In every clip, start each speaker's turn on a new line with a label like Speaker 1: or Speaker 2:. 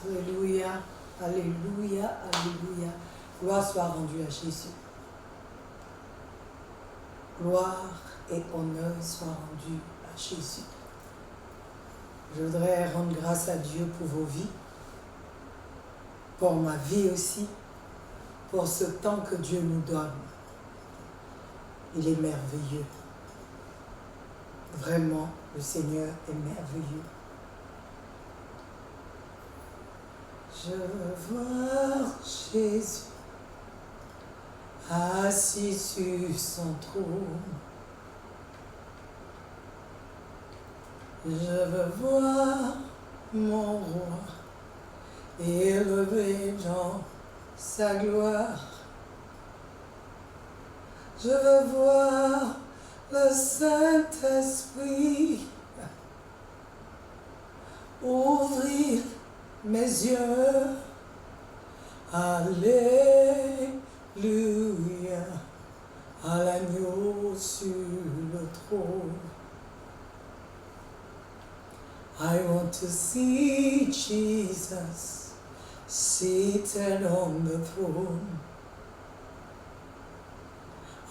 Speaker 1: Alléluia, alléluia, alléluia. Gloire soit rendue à Jésus. Gloire et honneur soient rendus à Jésus. Je voudrais rendre grâce à Dieu pour vos vies, pour ma vie aussi, pour ce temps que Dieu nous donne. Il est merveilleux. Vraiment, le Seigneur est merveilleux. Je veux voir Jésus assis sur son trône. Je veux voir mon roi élevé dans sa gloire. Je veux voir le Saint-Esprit ouvrir mes yeux. Alléluia, à l'agneau sur le trône. I want to see Jesus seated on the throne.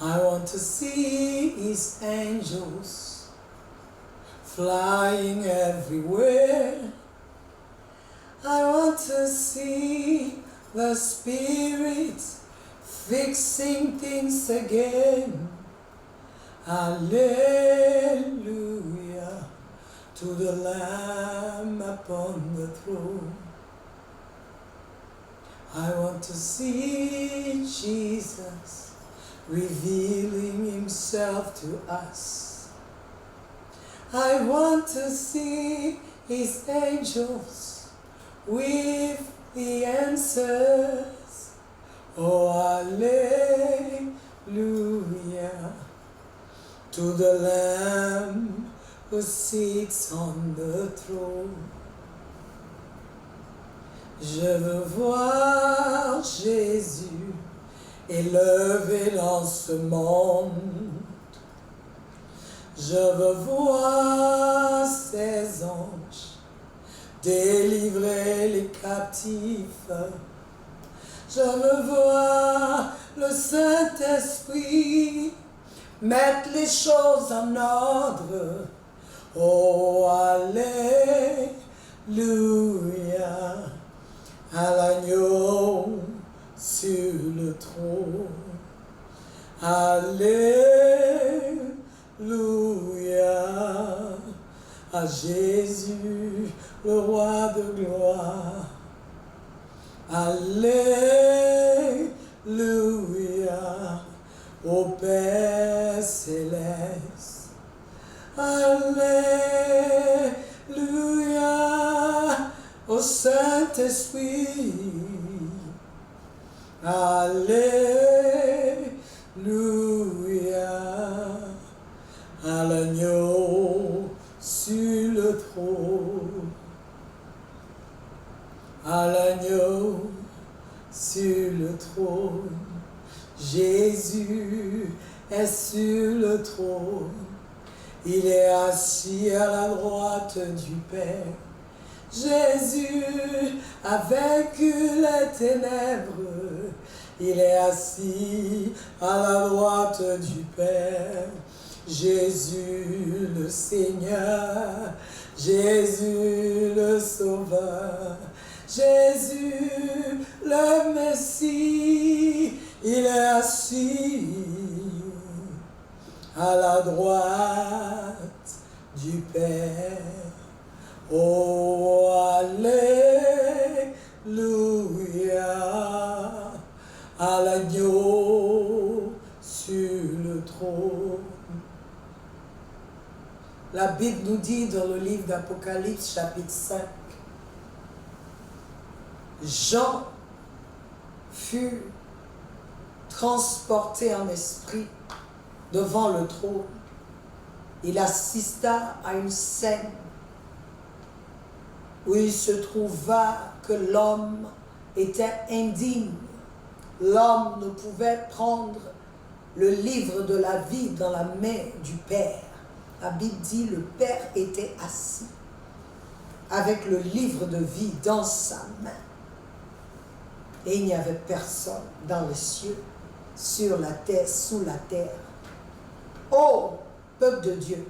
Speaker 1: I want to see his angels flying everywhere. I want to see the Spirit fixing things again. Hallelujah to the Lamb upon the throne. I want to see Jesus revealing himself to us. I want to see his angels with the answers. Oh, hallelujah to the Lamb who sits on the throne. Je veux voir Jésus élevé dans ce monde. Je veux voir ses anges délivrer les captifs. Je veux voir le Saint-Esprit mettre les choses en ordre. Oh, alléluia, à l'agneau sur le trône. Alléluia, à Jésus, le roi de gloire. Alléluia, au Père céleste. Alléluia, au Saint-Esprit. Alléluia, à l'agneau sur le trône. À l'agneau sur le trône. Jésus est sur le trône. Il est assis à la droite du Père. Jésus a vaincu les ténèbres. Il est assis à la droite du Père. Jésus le Seigneur, Jésus le Sauveur, Jésus le Messie, il est assis à la droite du Père. Oh, alléluia, à l'agneau sur le trône. La Bible nous dit dans le livre d'Apocalypse, chapitre 5, Jean fut transporté en esprit devant le trône. Il assista à une scène où il se trouva que l'homme était indigne. L'homme ne pouvait prendre le livre de la vie dans la main du Père. La Bible dit le Père était assis avec le livre de vie dans sa main. Et il n'y avait personne dans les cieux, sur la terre, sous la terre. Ô peuple de Dieu,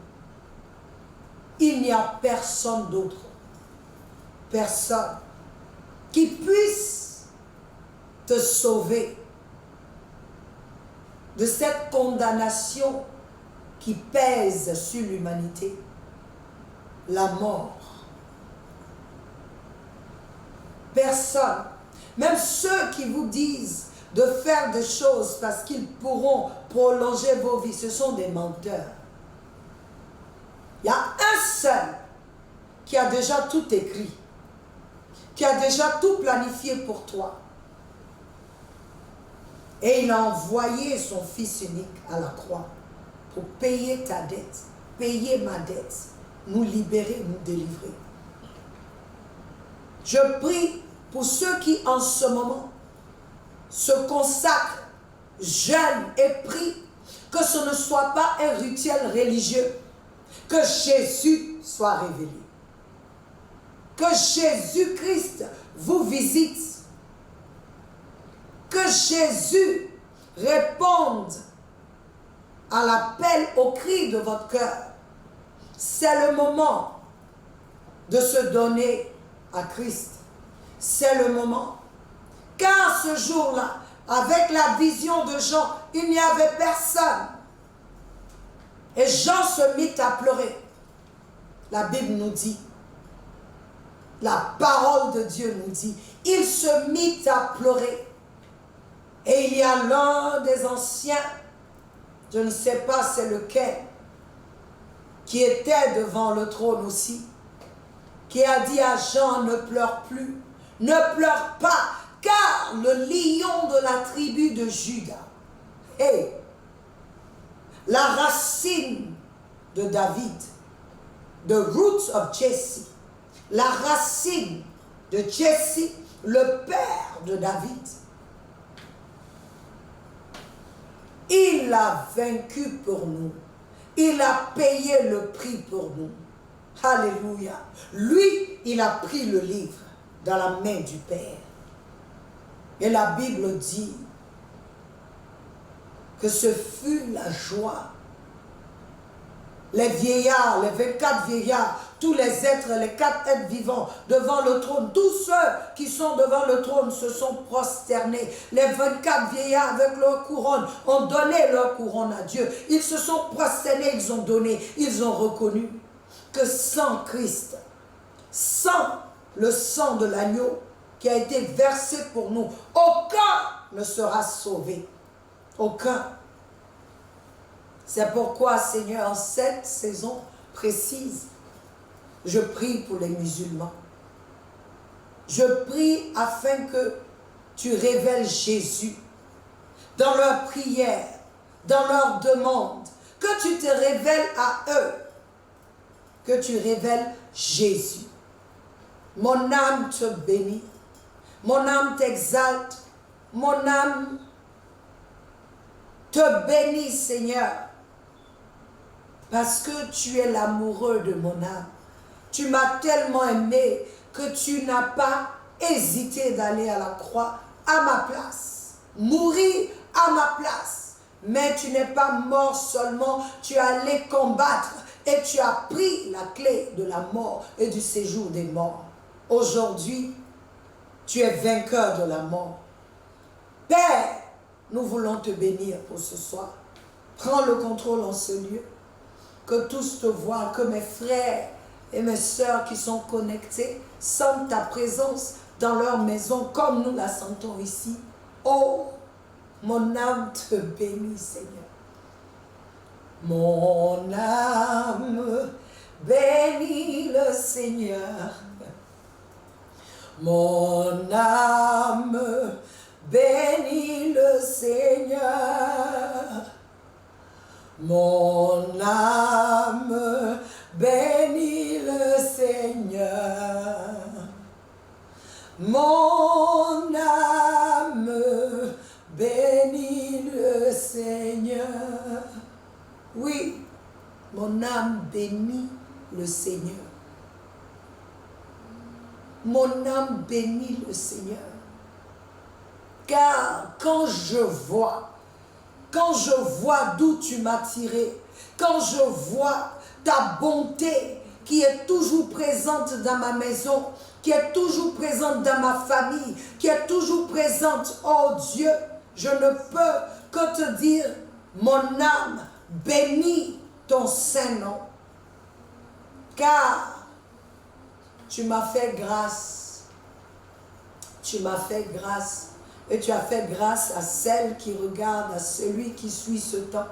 Speaker 1: il n'y a personne d'autre, personne qui puisse te sauver de cette condamnation qui pèse sur l'humanité, la mort. Personne, même ceux qui vous disent de faire des choses parce qu'ils pourront prolonger vos vies, ce sont des menteurs. Il y a un seul qui a déjà tout écrit, qui a déjà tout planifié pour toi. Et il a envoyé son Fils unique à la croix pour payer ta dette, payer ma dette, nous libérer, nous délivrer. Je prie pour ceux qui en ce moment se consacrent, jeûnent et prient, que ce ne soit pas un rituel religieux, que Jésus soit révélé, que Jésus-Christ vous visite, que Jésus réponde à l'appel, au cri de votre cœur. C'est le moment de se donner à Christ. C'est le moment. Car ce jour-là, avec la vision de Jean, il n'y avait personne. Et Jean se mit à pleurer. La Bible nous dit, la parole de Dieu nous dit, il se mit à pleurer. Et il y a l'un des anciens, je ne sais pas c'est lequel, qui était devant le trône aussi, qui a dit à Jean, ne pleure plus, ne pleure pas, car le lion de la tribu de Juda, et la racine de David, the roots of Jesse, la racine de Jesse, le père de David, il a vaincu pour nous. Il a payé le prix pour nous. Alléluia. Lui, il a pris le livre dans la main du Père. Et la Bible dit que ce fut la joie. Les vieillards, les 24 vieillards, tous les êtres, les 4 êtres vivants devant le trône, tous ceux qui sont devant le trône se sont prosternés. Les 24 vieillards avec leur couronne ont donné leur couronne à Dieu. Ils se sont prosternés, ils ont donné, ils ont reconnu que sans Christ, sans le sang de l'agneau qui a été versé pour nous, aucun ne sera sauvé. Aucun. C'est pourquoi, Seigneur, en cette saison précise, je prie pour les musulmans. Je prie afin que tu révèles Jésus dans leurs prières, dans leurs demandes, que tu te révèles à eux, que tu révèles Jésus. Mon âme te bénit, mon âme t'exalte, mon âme te bénit, Seigneur, parce que tu es l'amoureux de mon âme. Tu m'as tellement aimé que tu n'as pas hésité d'aller à la croix à ma place, mourir à ma place. Mais tu n'es pas mort seulement, tu es allé combattre et tu as pris la clé de la mort et du séjour des morts. Aujourd'hui, tu es vainqueur de la mort. Père, nous voulons te bénir pour ce soir. Prends le contrôle en ce lieu. Que tous te voient, que mes frères et mes sœurs qui sont connectés sentent ta présence dans leur maison comme nous la sentons ici. Oh, mon âme te bénit, Seigneur. Mon âme bénit le Seigneur. Mon âme bénit le Seigneur. Mon âme bénit le Seigneur. Mon âme bénit le Seigneur. Oui, mon âme bénit le Seigneur. Mon âme bénit le Seigneur. Car quand je vois d'où tu m'as tiré, quand je vois ta bonté qui est toujours présente dans ma maison, qui est toujours présente dans ma famille, qui est toujours présente, oh Dieu, je ne peux que te dire, mon âme bénit ton saint nom, car tu m'as fait grâce. Tu m'as fait grâce. Et tu as fait grâce à celle qui regarde, à celui qui suit ce temps.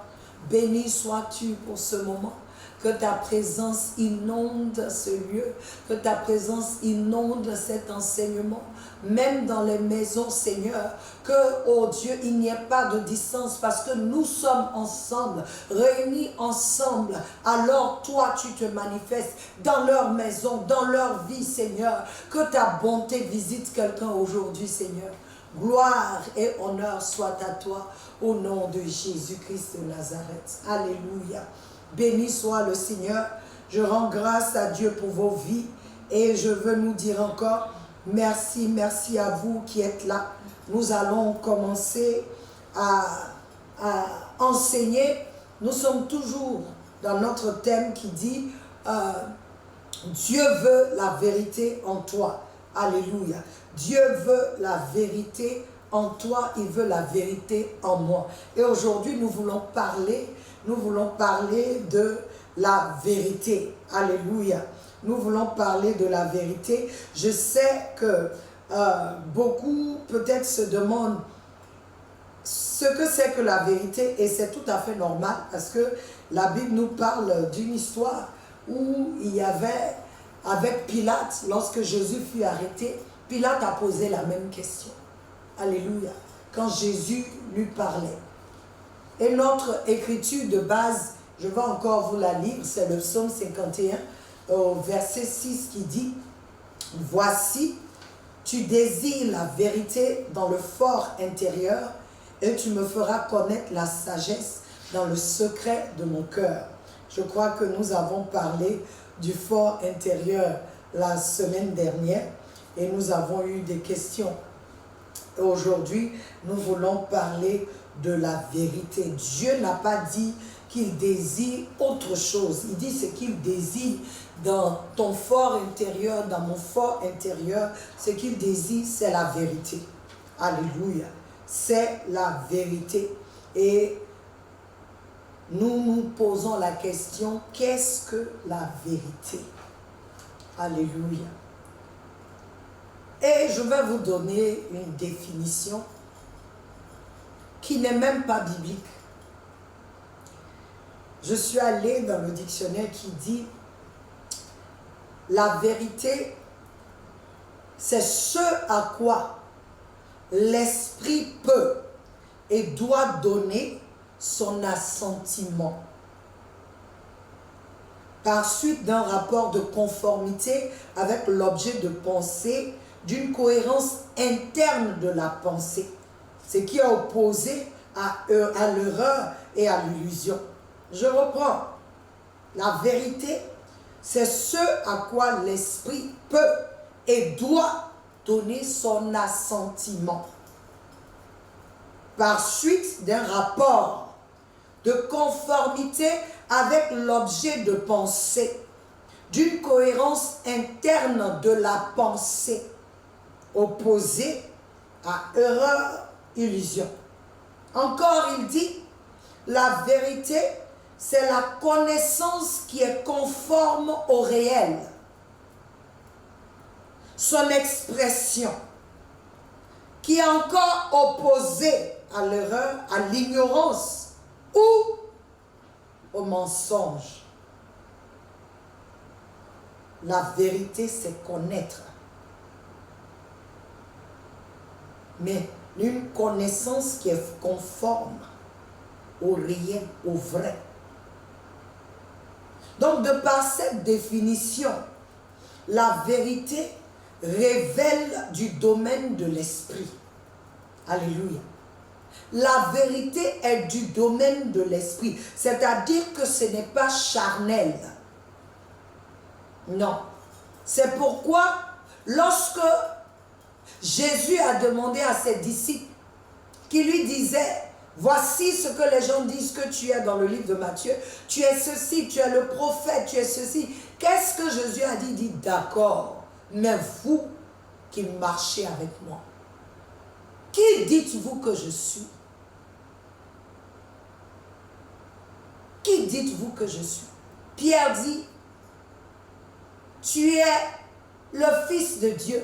Speaker 1: Béni sois-tu pour ce moment. Que ta présence inonde ce lieu. Que ta présence inonde cet enseignement. Même dans les maisons, Seigneur. Que, oh Dieu, il n'y ait pas de distance. Parce que nous sommes ensemble, réunis ensemble. Alors toi, tu te manifestes dans leur maison, dans leur vie, Seigneur. Que ta bonté visite quelqu'un aujourd'hui, Seigneur. Gloire et honneur soit à toi au nom de Jésus-Christ de Nazareth. Alléluia. Béni soit le Seigneur. Je rends grâce à Dieu pour vos vies et je veux nous dire encore merci, merci à vous qui êtes là. Nous allons commencer à enseigner. Nous sommes toujours dans notre thème qui dit Dieu veut la vérité en toi. Alléluia. Dieu veut la vérité en toi, il veut la vérité en moi. Et aujourd'hui, nous voulons parler de la vérité. Alléluia. Nous voulons parler de la vérité. Je sais que beaucoup peut-être se demandent ce que c'est que la vérité et c'est tout à fait normal parce que la Bible nous parle d'une histoire où il y avait avec Pilate, lorsque Jésus fut arrêté, Pilate a posé la même question. Alléluia. Quand Jésus lui parlait. Et notre écriture de base, je vais encore vous la lire, c'est le psaume 51, au verset 6 qui dit « Voici, tu désires la vérité dans le fort intérieur et tu me feras connaître la sagesse dans le secret de mon cœur. » Je crois que nous avons parlé du fort intérieur la semaine dernière et nous avons eu des questions. Aujourd'hui, nous voulons parler de la vérité. Dieu n'a pas dit qu'il désire autre chose. Il dit ce qu'il désire dans ton fort intérieur, dans mon fort intérieur. Ce qu'il désire, c'est la vérité. Alléluia. C'est la vérité. Et nous nous posons la question, qu'est-ce que la vérité? Alléluia. Et je vais vous donner une définition qui n'est même pas biblique. Je suis allée dans le dictionnaire qui dit la vérité, c'est ce à quoi l'esprit peut et doit donner son assentiment par suite d'un rapport de conformité avec l'objet de pensée, d'une cohérence interne de la pensée, ce qui est opposé à l'erreur et à l'illusion. Je reprends. La vérité, c'est ce à quoi l'esprit peut et doit donner son assentiment par suite d'un rapport de conformité avec l'objet de pensée, d'une cohérence interne de la pensée, opposée à erreur, illusion. Encore, il dit, la vérité, c'est la connaissance qui est conforme au réel. Son expression, qui est encore opposée à l'erreur, à l'ignorance ou au mensonge. La vérité, c'est connaître. Mais une connaissance qui est conforme au réel, au vrai. Donc, de par cette définition, la vérité révèle du domaine de l'esprit. Alléluia. La vérité est du domaine de l'esprit. C'est-à-dire que ce n'est pas charnel. Non. C'est pourquoi lorsque Jésus a demandé à ses disciples, qui lui disaient, voici ce que les gens disent que tu es dans le livre de Matthieu, tu es ceci, tu es le prophète, tu es ceci. Qu'est-ce que Jésus a dit? Il dit, d'accord, mais vous qui marchez avec moi, qui dites-vous que je suis? Qui dites-vous que je suis? Pierre dit, tu es le Fils de Dieu.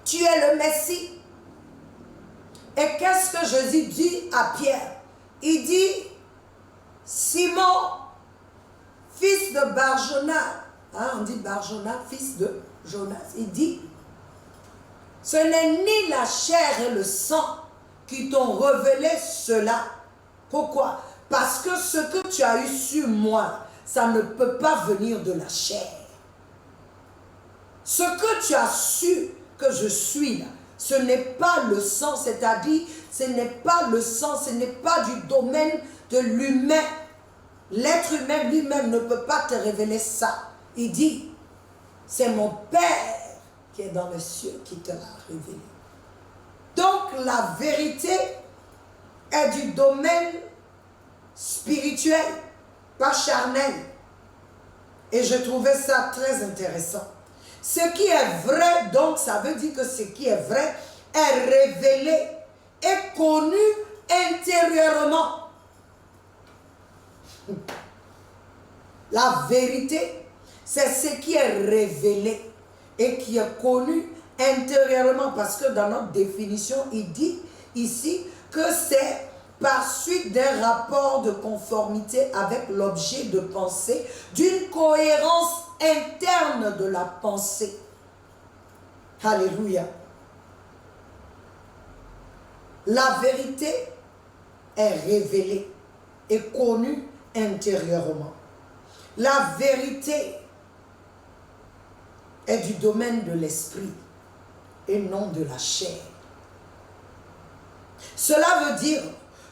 Speaker 1: Tu es le Messie. Et qu'est-ce que Jésus dit à Pierre? Il dit, Simon, fils de Barjona, on dit Barjona, fils de Jonas. Il dit, ce n'est ni la chair et le sang qui t'ont révélé cela. Pourquoi? Parce que ce que tu as eu sur moi, ça ne peut pas venir de la chair. Ce que tu as su que je suis là, ce n'est pas le sang, c'est-à-dire, ce n'est pas le sang, ce n'est pas du domaine de l'humain. L'être humain lui-même ne peut pas te révéler ça. Il dit, c'est mon Père qui est dans le ciel qui te l'a révélé. Donc la vérité est du domaine spirituel, pas charnel. Et je trouvais ça très intéressant. Ce qui est vrai, donc ça veut dire que ce qui est vrai est révélé, est connu intérieurement. La vérité, c'est ce qui est révélé et qui est connu intérieurement, parce que dans notre définition, il dit ici que c'est par suite d'un rapport de conformité avec l'objet de pensée, d'une cohérence interne de la pensée. Alléluia. La vérité est révélée et connue intérieurement. La vérité est du domaine de l'esprit et non de la chair. Cela veut dire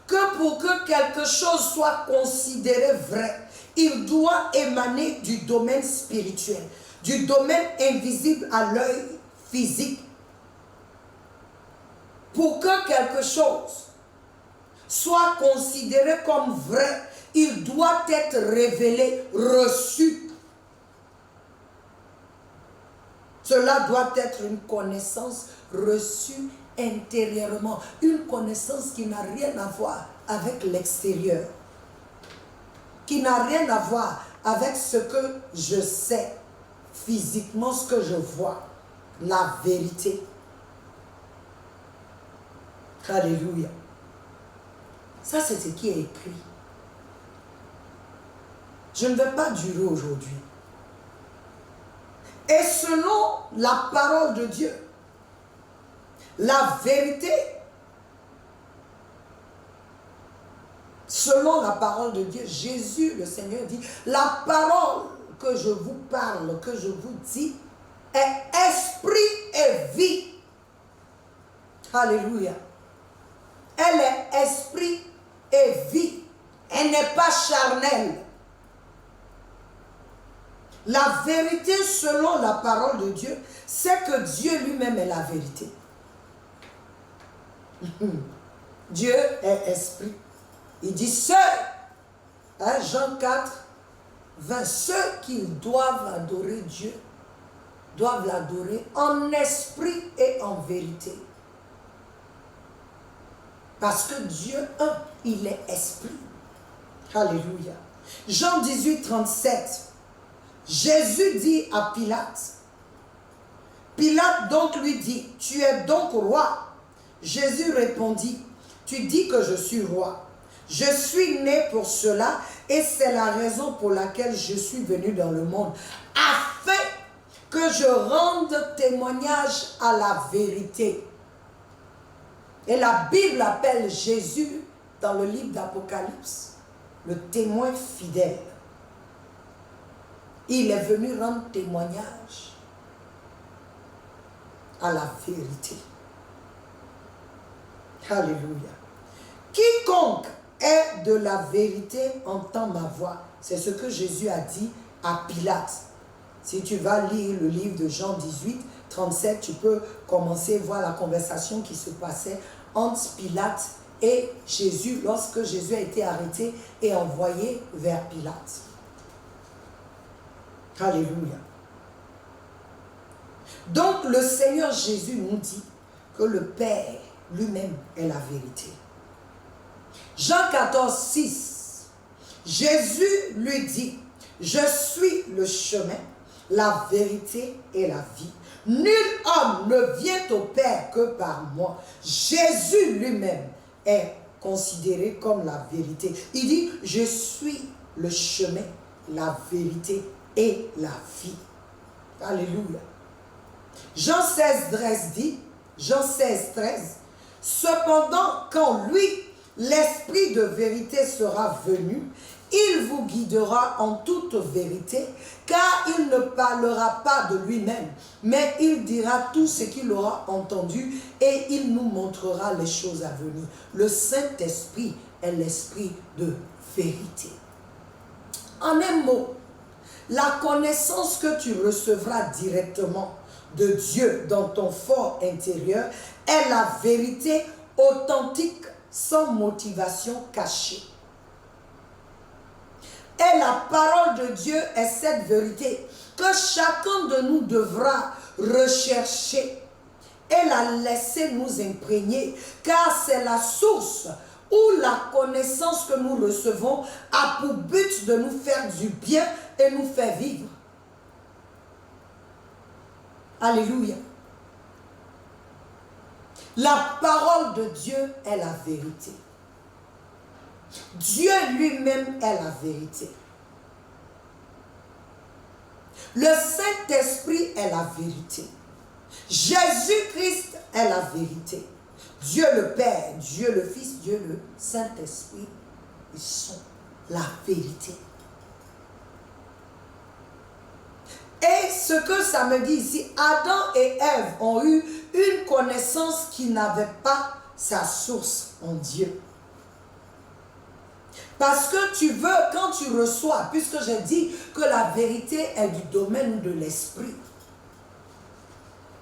Speaker 1: que pour que quelque chose soit considéré vrai, il doit émaner du domaine spirituel, du domaine invisible à l'œil physique. Pour que quelque chose soit considéré comme vrai, il doit être révélé, reçu. Cela doit être une connaissance reçue intérieurement, une connaissance qui n'a rien à voir avec l'extérieur, qui n'a rien à voir avec ce que je sais physiquement, ce que je vois, la vérité. Alléluia. Ça, c'est ce qui est écrit. Je ne vais pas durer aujourd'hui. Et selon la parole de Dieu, la vérité, selon la parole de Dieu, Jésus, le Seigneur, dit, la parole que je vous parle, que je vous dis, est esprit et vie. Alléluia. Elle est esprit et vie. Elle n'est pas charnelle. La vérité selon la parole de Dieu, c'est que Dieu lui-même est la vérité. Dieu est esprit. Il dit ceux, Jean 4, 20, ceux qui doivent adorer Dieu, doivent l'adorer en esprit et en vérité. Parce que Dieu, il est esprit. Alléluia. Jean 18, 37. Jésus dit à Pilate. Pilate donc lui dit, tu es donc roi? Jésus répondit, tu dis que je suis roi. Je suis né pour cela et c'est la raison pour laquelle je suis venu dans le monde, afin que je rende témoignage à la vérité. Et la Bible appelle Jésus, dans le livre d'Apocalypse, le témoin fidèle. Il est venu rendre témoignage à la vérité. Alléluia. Quiconque est de la vérité entend ma voix. C'est ce que Jésus a dit à Pilate. Si tu vas lire le livre de Jean 18, 37, tu peux commencer à voir la conversation qui se passait entre Pilate et Jésus lorsque Jésus a été arrêté et envoyé vers Pilate. Alléluia. Donc le Seigneur Jésus nous dit que le Père lui-même est la vérité. Jean 14, 6, Jésus lui dit, je suis le chemin, la vérité et la vie. Nul homme ne vient au Père que par moi. Jésus lui-même est considéré comme la vérité. Il dit, je suis le chemin, la vérité et la vie. Alléluia. Jean 16, 13 dit, Jean 16, 13, cependant, quand lui, l'Esprit de vérité sera venu, il vous guidera en toute vérité, car il ne parlera pas de lui-même, mais il dira tout ce qu'il aura entendu et il nous montrera les choses à venir. Le Saint-Esprit est l'Esprit de vérité. En un mot, la connaissance que tu recevras directement de Dieu dans ton fort intérieur est la vérité authentique sans motivation cachée. Et la parole de Dieu est cette vérité que chacun de nous devra rechercher et la laisser nous imprégner, car c'est la source où la connaissance que nous recevons a pour but de nous faire du bien et nous faire vivre. Alléluia. La parole de Dieu est la vérité. Dieu lui-même est la vérité. Le Saint-Esprit est la vérité. Jésus-Christ est la vérité. Dieu le Père, Dieu le Fils, Dieu le Saint-Esprit, ils sont la vérité. Et ce que ça me dit ici, Adam et Ève ont eu une connaissance qui n'avait pas sa source en Dieu. Parce que tu veux, quand tu reçois, puisque j'ai dit que la vérité est du domaine de l'esprit,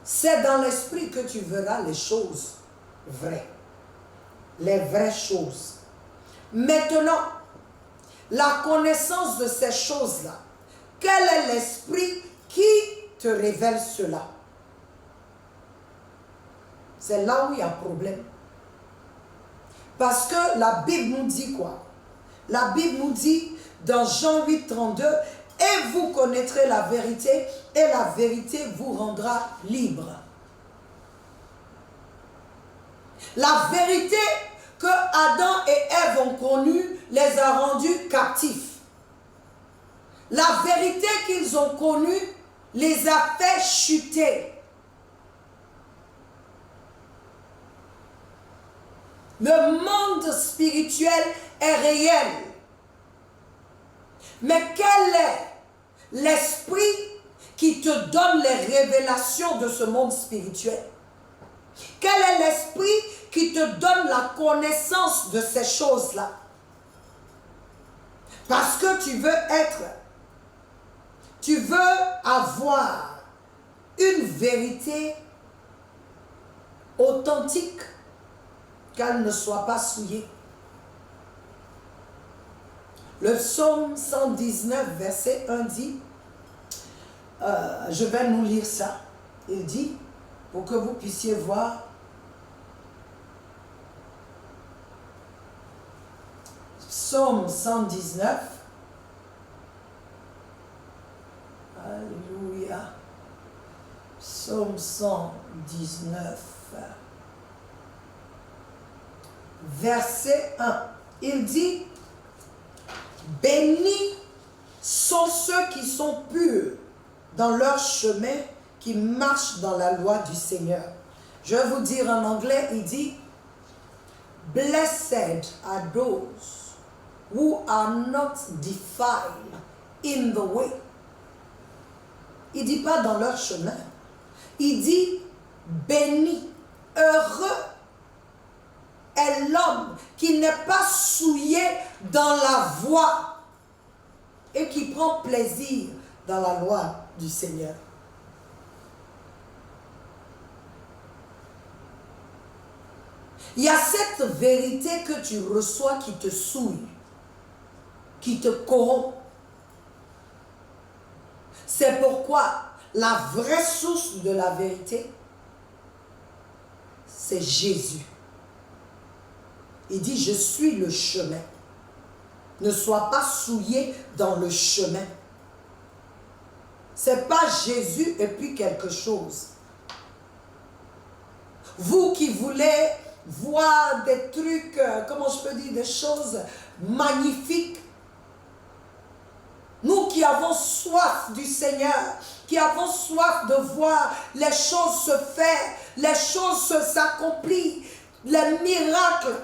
Speaker 1: c'est dans l'esprit que tu verras les choses vraies, les vraies choses. Maintenant, la connaissance de ces choses-là, quel est l'esprit qui te révèle cela? C'est là où il y a problème. Parce que la Bible nous dit quoi? La Bible nous dit dans Jean 8, 32, « Et vous connaîtrez la vérité, et la vérité vous rendra libre. » La vérité que Adam et Ève ont connue les a rendus captifs. La vérité qu'ils ont connue les a fait chuter. Le monde spirituel est réel. Mais quel est l'esprit qui te donne les révélations de ce monde spirituel? Quel est l'esprit qui te donne la connaissance de ces choses-là? Parce que tu veux avoir une vérité authentique, qu'elle ne soit pas souillée. Le psaume 119, verset 1 dit, je vais nous lire ça, il dit, pour que vous puissiez voir, psaume 119, alléluia, psaume 119, verset 1, il dit, bénis sont ceux qui sont purs dans leur chemin, qui marchent dans la loi du Seigneur. Je vais vous dire en anglais, il dit, blessed are those who are not defiled in the way. Il ne dit pas dans leur chemin. Il dit, béni, heureux est l'homme qui n'est pas souillé dans la voie et qui prend plaisir dans la loi du Seigneur. Il y a cette vérité que tu reçois qui te souille, qui te corrompt. C'est pourquoi la vraie source de la vérité, c'est Jésus. Il dit, je suis le chemin. Ne sois pas souillé dans le chemin. Ce n'est pas Jésus et puis quelque chose. Vous qui voulez voir des trucs, comment je peux dire, des choses magnifiques. Nous qui avons soif du Seigneur, qui avons soif de voir les choses se faire, les choses s'accomplir, les miracles.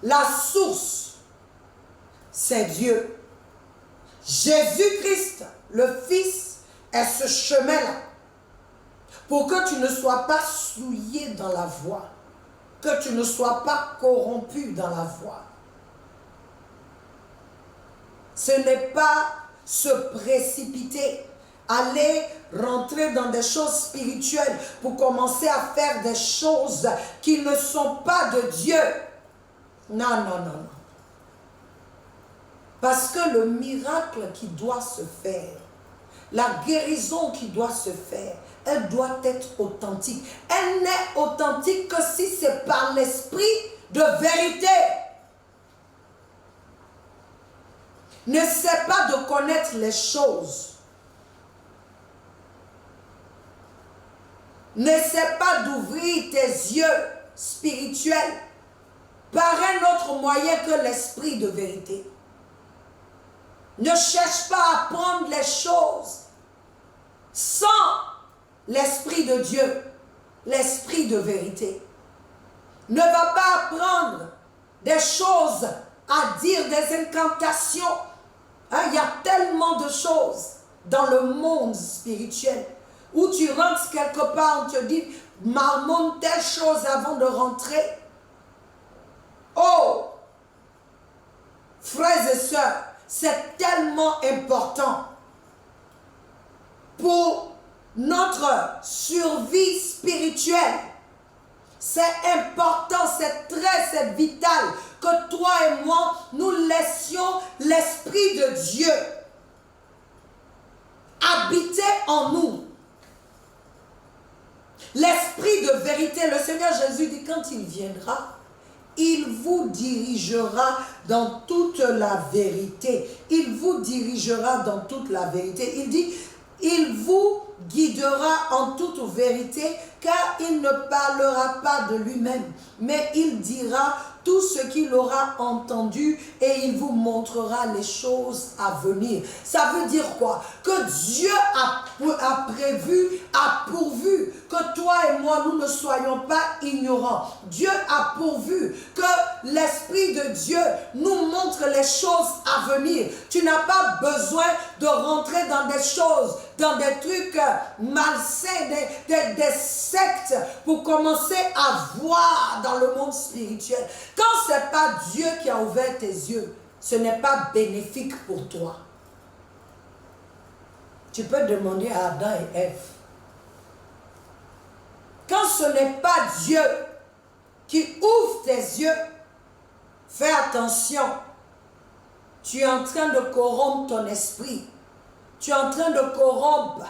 Speaker 1: La source, c'est Dieu. Jésus-Christ, le Fils, est ce chemin-là. Pour que tu ne sois pas souillé dans la voie, que tu ne sois pas corrompu dans la voie. Ce n'est pas se précipiter, aller rentrer dans des choses spirituelles pour commencer à faire des choses qui ne sont pas de Dieu. Non, non, non, non. Parce que le miracle qui doit se faire, la guérison qui doit se faire, elle doit être authentique. Elle n'est authentique que si c'est par l'esprit de vérité. N'essaie pas de connaître les choses. N'essaie pas d'ouvrir tes yeux spirituels par un autre moyen que l'esprit de vérité. Ne cherche pas à apprendre les choses sans l'esprit de Dieu, l'esprit de vérité. Ne va pas apprendre des choses à dire, des incantations. Hein, il y a tellement de choses dans le monde spirituel où tu rentres quelque part, on te dit, marmonne telle chose avant de rentrer. Oh, frères et sœurs, c'est tellement important pour notre survie spirituelle. C'est important, c'est vital que toi et moi, nous laissions l'Esprit de Dieu habiter en nous. L'Esprit de vérité, le Seigneur Jésus dit, quand il viendra, il vous dirigera dans toute la vérité. Il vous dirigera dans toute la vérité. Il dit, il vous guidera en toute vérité, car il ne parlera pas de lui-même, mais il dira tout ce qu'il aura entendu et il vous montrera les choses à venir. Ça veut dire quoi? Que Dieu a prévu, a pourvu que toi et moi, nous ne soyons pas ignorants. Dieu a pourvu que l'Esprit de Dieu nous montre les choses à venir. Tu n'as pas besoin de rentrer dans des choses, dans des trucs malsains, des sectes pour commencer à voir dans le monde spirituel. Quand ce n'est pas Dieu qui a ouvert tes yeux, ce n'est pas bénéfique pour toi. Tu peux demander à Adam et Ève. Quand ce n'est pas Dieu qui ouvre tes yeux, fais attention. Tu es en train de corrompre ton esprit. Tu es en train de corrompre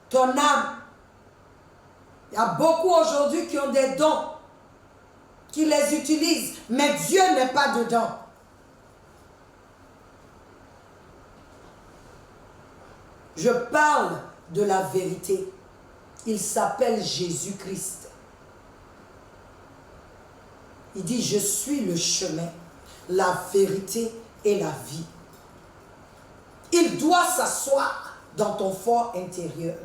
Speaker 1: ton âme. Il y a beaucoup aujourd'hui qui ont des dons, qui les utilisent, mais Dieu n'est pas dedans. Je parle de la vérité. Il s'appelle Jésus-Christ. Il dit, je suis le chemin, la vérité et la vie. Il doit s'asseoir dans ton fort intérieur.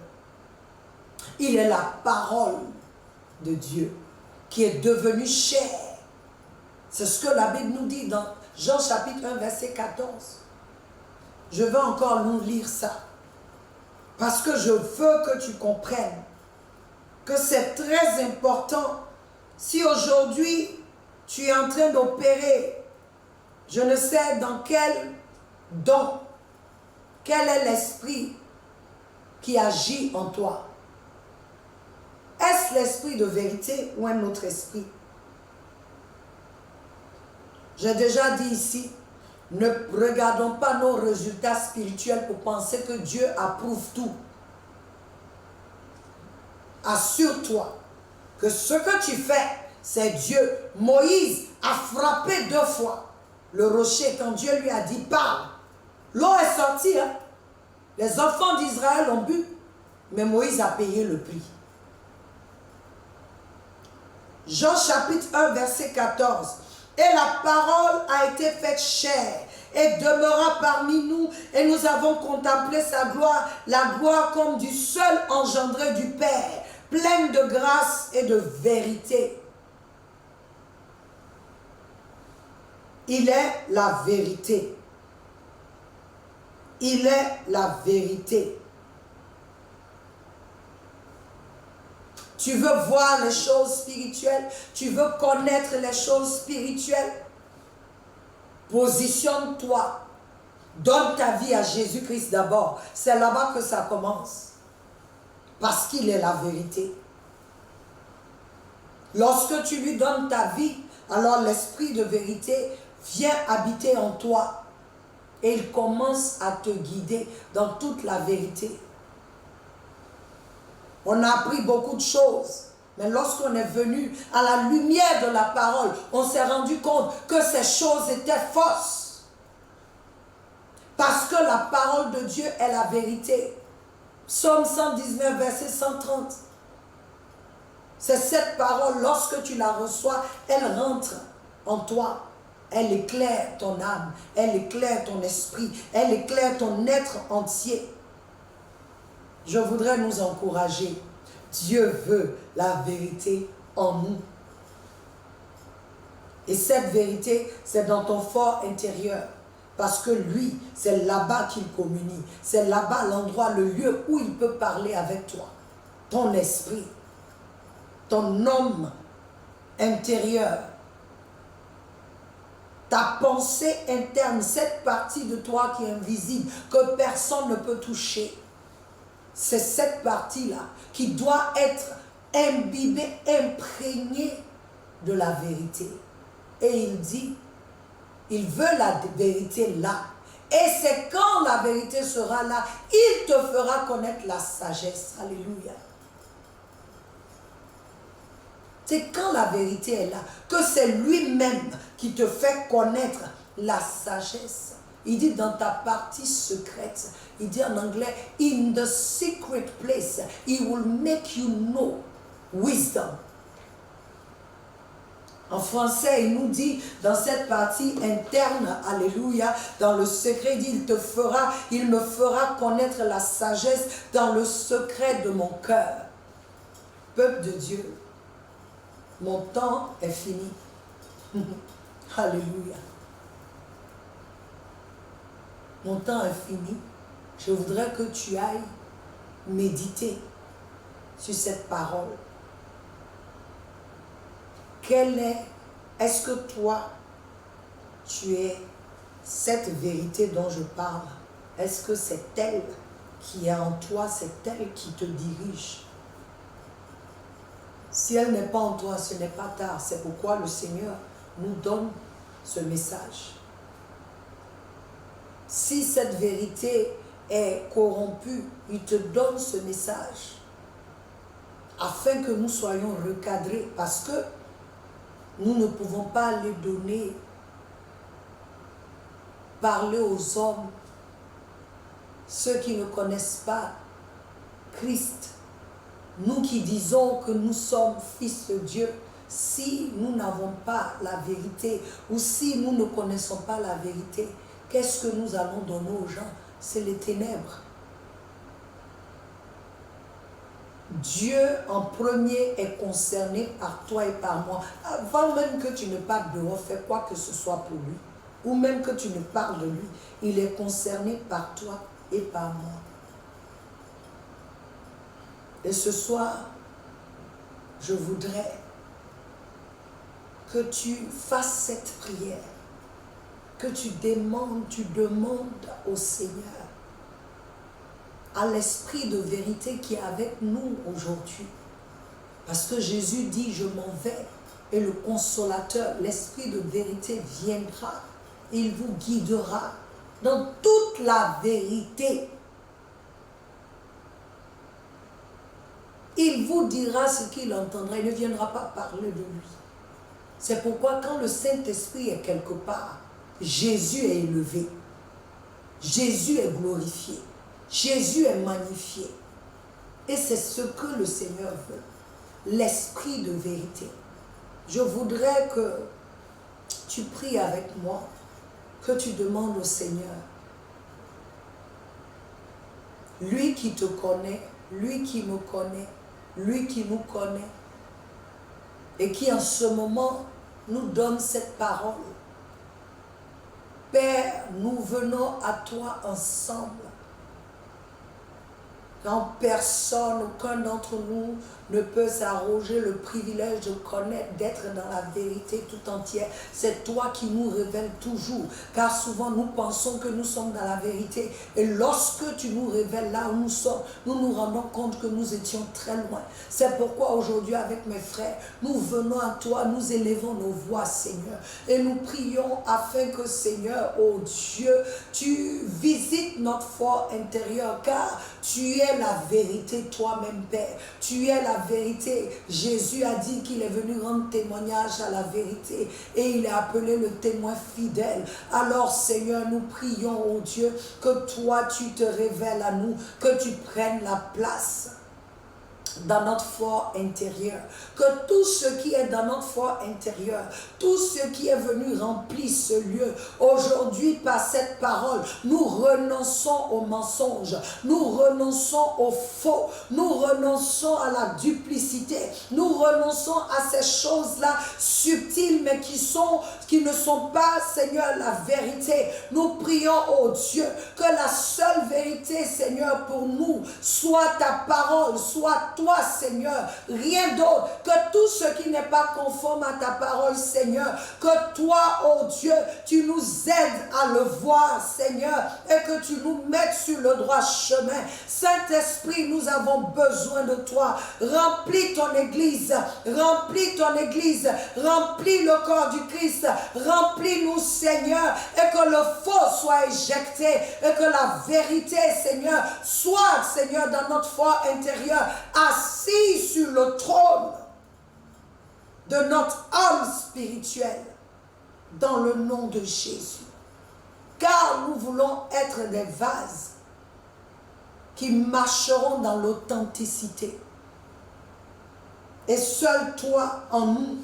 Speaker 1: Il est la parole de Dieu qui est devenue chair. C'est ce que la Bible nous dit dans Jean chapitre 1, verset 14. Je veux encore nous lire ça. Parce que je veux que tu comprennes que c'est très important. Si aujourd'hui tu es en train d'opérer, je ne sais dans quel don, quel est l'esprit qui agit en toi? Est-ce l'esprit de vérité ou un autre esprit? J'ai déjà dit ici, ne regardons pas nos résultats spirituels pour penser que Dieu approuve tout. Assure-toi que ce que tu fais, c'est Dieu. Moïse a frappé 2 fois le rocher quand Dieu lui a dit « Parle ». L'eau est sortie. Hein? Les enfants d'Israël ont bu, mais Moïse a payé le prix. Jean chapitre 1, verset 14. « Et la parole a été faite chair et demeura parmi nous, et nous avons contemplé sa gloire, la gloire comme du seul engendré du Père, pleine de grâce et de vérité. » Il est la vérité. Il est la vérité. Tu veux voir les choses spirituelles, tu veux connaître les choses spirituelles, positionne-toi. Donne ta vie à Jésus-Christ d'abord. C'est là-bas que ça commence. Parce qu'il est la vérité. Lorsque tu lui donnes ta vie, alors l'esprit de vérité vient habiter en toi. Et il commence à te guider dans toute la vérité. On a appris beaucoup de choses. Mais lorsqu'on est venu à la lumière de la parole, on s'est rendu compte que ces choses étaient fausses. Parce que la parole de Dieu est la vérité. Psaume 119, verset 130. C'est cette parole, lorsque tu la reçois, elle rentre en toi. Elle éclaire ton âme, elle éclaire ton esprit, elle éclaire ton être entier. Je voudrais nous encourager. Dieu veut la vérité en nous. Et cette vérité, c'est dans ton fort intérieur. Parce que lui, c'est là-bas qu'il communie. C'est là-bas l'endroit, le lieu où il peut parler avec toi. Ton esprit, ton homme intérieur, ta pensée interne, cette partie de toi qui est invisible, que personne ne peut toucher. C'est cette partie-là qui doit être imbibée, imprégnée de la vérité. Et il dit, il veut la vérité là. Et c'est quand la vérité sera là, il te fera connaître la sagesse. Alléluia. C'est quand la vérité est là, que c'est lui-même qui te fait connaître la sagesse. Il dit dans ta partie secrète, il dit en anglais, in the secret place, he will make you know wisdom. En français, il nous dit dans cette partie interne, alléluia, dans le secret, il dit, il me fera connaître la sagesse dans le secret de mon cœur. Peuple de Dieu, mon temps est fini. Alléluia. Mon temps est fini. Je voudrais que tu ailles méditer sur cette parole. Est-ce que toi, tu es cette vérité dont je parle? Est-ce que c'est elle qui est en toi, c'est elle qui te dirige? Si elle n'est pas en toi, ce n'est pas tard. C'est pourquoi le Seigneur nous donne ce message. Si cette vérité est corrompue, il te donne ce message afin que nous soyons recadrés, parce que nous ne pouvons pas les donner, parler aux hommes, ceux qui ne connaissent pas Christ. Nous qui disons que nous sommes fils de Dieu, si nous n'avons pas la vérité, ou si nous ne connaissons pas la vérité, qu'est-ce que nous allons donner aux gens? C'est les ténèbres. Dieu en premier est concerné par toi et par moi. Avant même que tu ne parles de moi, fais quoi que ce soit pour lui. Ou même que tu ne parles de lui, il est concerné par toi et par moi. Et ce soir, je voudrais que tu fasses cette prière, que tu demandes au Seigneur à l'esprit de vérité qui est avec nous aujourd'hui. Parce que Jésus dit, je m'en vais et le consolateur, l'esprit de vérité viendra. Il vous guidera dans toute la vérité. Il vous dira ce qu'il entendra. Il ne viendra pas parler de lui. C'est pourquoi quand le Saint-Esprit est quelque part, Jésus est élevé. Jésus est glorifié. Jésus est magnifié. Et c'est ce que le Seigneur veut. L'esprit de vérité. Je voudrais que tu pries avec moi, que tu demandes au Seigneur, lui qui te connaît, lui qui me connaît, lui qui nous connaît, et qui en ce moment nous donne cette parole. Père, nous venons à toi ensemble. Quand personne, aucun d'entre nous ne peut s'arroger le privilège de connaître, d'être dans la vérité tout entière. C'est toi qui nous révèles toujours. Car souvent nous pensons que nous sommes dans la vérité. Et lorsque tu nous révèles là où nous sommes, nous nous rendons compte que nous étions très loin. C'est pourquoi aujourd'hui avec mes frères, nous venons à toi, nous élevons nos voix, Seigneur. Et nous prions afin que, Seigneur, oh Dieu, tu visites notre fort intérieur. Car tu es la vérité toi-même, Père. Tu es la vérité. Jésus a dit qu'il est venu rendre témoignage à la vérité et il est appelé le témoin fidèle. Alors, Seigneur, nous prions, oh Dieu, que toi, tu te révèles à nous, que tu prennes la place dans notre fort intérieur, que tout ce qui est dans notre fort intérieur, tout ce qui est venu remplir ce lieu, aujourd'hui par cette parole, nous renonçons au mensonge, nous renonçons au faux, nous renonçons à la duplicité, nous renonçons à ces choses-là subtiles mais qui ne sont pas, Seigneur, la vérité. Nous prions, oh Dieu, que la seule vérité, Seigneur, pour nous, soit ta parole, soit toi, Seigneur, rien d'autre, que tout ce qui n'est pas conforme à ta parole, Seigneur, que toi, oh Dieu, tu nous aides à le voir, Seigneur, et que tu nous mettes sur le droit chemin. Saint-Esprit, nous avons besoin de toi. Remplis ton Église, remplis ton Église, remplis le corps du Christ, remplis-nous, Seigneur, et que le faux soit éjecté, et que la vérité, Seigneur, soit, Seigneur, dans notre fort intérieur, assis sur le trône de notre âme spirituelle, dans le nom de Jésus. Car nous voulons être des vases qui marcheront dans l'authenticité. Et seul toi en nous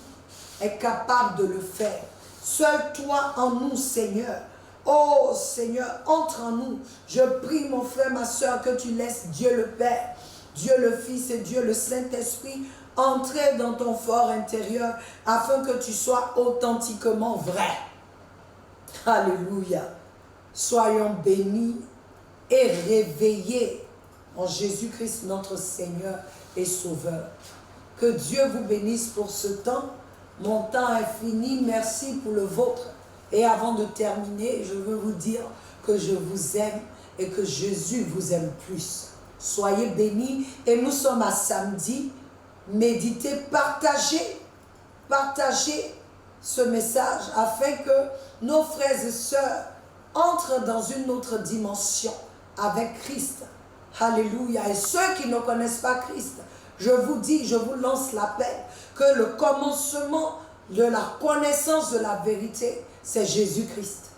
Speaker 1: est capable de le faire. Seul toi en nous, Seigneur. Oh Seigneur, entre en nous. Je prie, mon frère, ma soeur, que tu laisses Dieu le Père, Dieu le Fils et Dieu le Saint-Esprit entrer dans ton fort intérieur afin que tu sois authentiquement vrai. Alléluia. Soyons bénis et réveillés en Jésus-Christ, notre Seigneur et Sauveur. Que Dieu vous bénisse pour ce temps. Mon temps est fini. Merci pour le vôtre. Et avant de terminer, je veux vous dire que je vous aime et que Jésus vous aime plus. Soyez bénis. Et nous sommes à samedi. Méditez, partagez ce message afin que nos frères et sœurs entrent dans une autre dimension avec Christ. Alléluia. Et ceux qui ne connaissent pas Christ, je vous dis, je vous lance l'appel que le commencement de la connaissance de la vérité, c'est Jésus-Christ.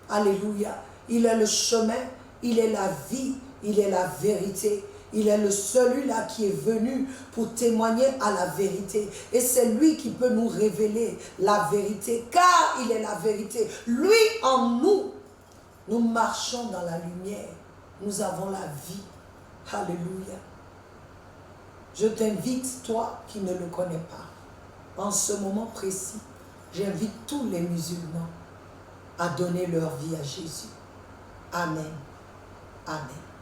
Speaker 1: Alléluia. Il est le chemin, il est la vie, il est la vérité. Il est celui-là qui est venu pour témoigner à la vérité. Et c'est lui qui peut nous révéler la vérité, car il est la vérité. Lui en nous, nous marchons dans la lumière. Nous avons la vie. Alléluia. Je t'invite, toi qui ne le connais pas, en ce moment précis, j'invite tous les musulmans à donner leur vie à Jésus. Amen. Amen.